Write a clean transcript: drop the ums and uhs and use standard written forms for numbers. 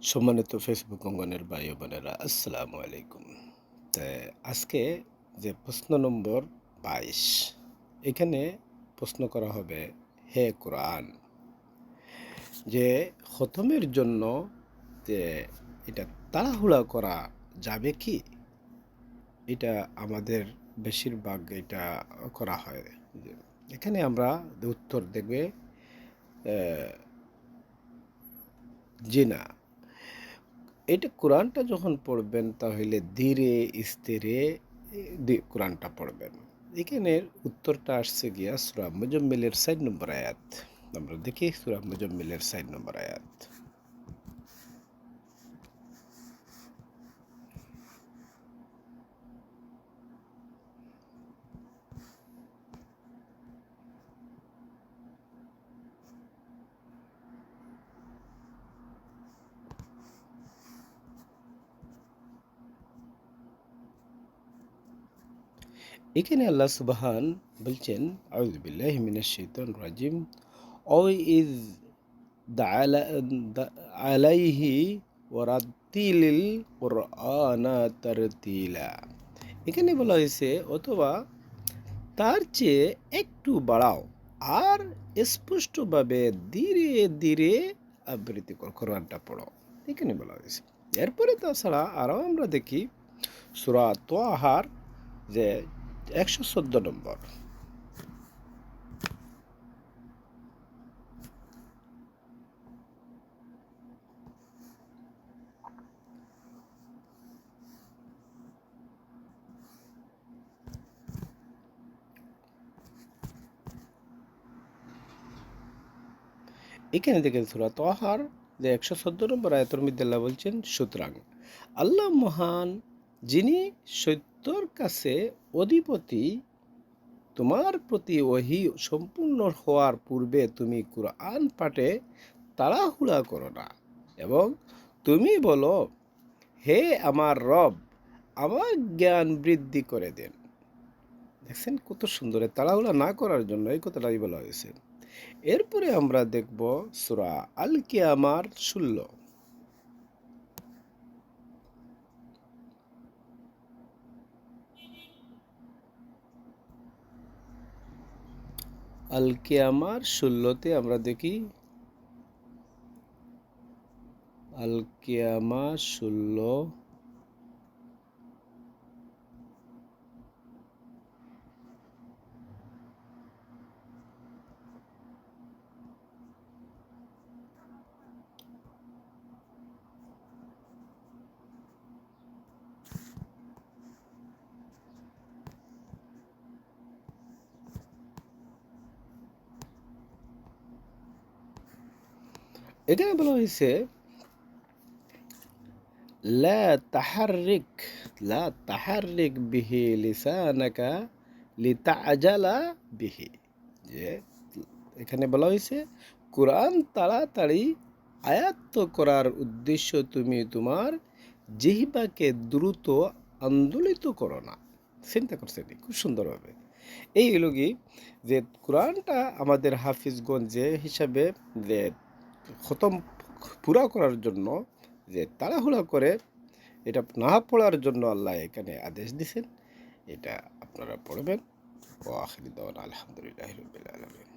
সম্মানিত ফেসবুক অঙ্গনের ভাই ও বোনেরা, আসসালামু আলাইকুম। তা আজকে যে প্রশ্ন নম্বর 22, এখানে প্রশ্ন করা হবে, হে কোরআন, যে খতমের জন্য যে এটা তাড়াহুড়া করা যাবে কি? এটা আমাদের বেশিরভাগ এটা করা হয়। যে এখানে আমরা উত্তর দেখবে জি না। এটা কোরআনটা যখন পড়বেন তাহলে ধীরে স্থিরে কোরআনটা পড়বেন। এখানের উত্তরটা আসছে গিয়া সূরা মুজাম্মিলের ৪ নম্বর আয়াত। আমরা দেখি সূরা মুজাম্মিলের ৪ নম্বর আয়াত। এখানে আল্লাহ সুবহান বলছেন, আউযু বিল্লাহি মিনাশ শাইতানির রাজিম, ও ইয দাআলা আলাইহি ওয়ারাত্তিলিল কুরআনা তারতিলা। এখানে বলা হয়েছে অথবা তার চেয়ে একটু বাড়াও আর স্পষ্টভাবে ধীরে ধীরে আবৃত্তি কোরআনটা পড়ো। এখানে বলা হয়েছে। এরপরে তাছাড়া আরও আমরা দেখি সূরা তোহার যে ১১৪ নম্বর। এখানে দেখেন সূরা তোহার যে ১১৪ নম্বর আয়াতের মধ্যে আল্লাহ বলছেন, সুতরাং আল্লাহ মহান, যিনি সত্যর কাছে অধিপতি, তোমার প্রতি ওহী সম্পূর্ণ হওয়ার পূর্বে তুমি কুরআন পাঠে তাড়াহুড়া করো না, এবং তুমি বলো, হে আমার রব, আমার জ্ঞান বৃদ্ধি করে দেন। দেখছেন কত সুন্দর, তাড়াহুড়া না করার জন্য এই কথাটাই বলা হয়েছে। এরপরে আমরা দেখব সূরা আল কিয়ামার ১৬। আল কিয়ামার ১৬তে আমরা দেখি, আল কিয়ামা ১৬। এখানে বলা হয়েছে, লা তাহাররিক লা তাহাররিক বিহি লিসানাকা লিতাআজালা বিহি। যে এখানে বলা হয়েছে, কোরআন তাড়াতাড়ি আয়াত্ত করার উদ্দেশ্য তুমি তোমার জিহ্বাকে দ্রুত আন্দোলিত করো না। চিন্তা করছেন খুব সুন্দরভাবে। এই হলো কি, যে কোরআনটা আমাদের হাফিজগঞ্জ যে হিসাবে যে খতম পুরা করার জন্য যে তাড়াহুড়া করে এটা না পড়ার জন্য আল্লাহ এখানে আদেশ দিছেন। এটা আপনারা পড়বেন। ও আখির দাওয়ানা আলহামদুলিল্লাহি রাব্বিল আলামিন।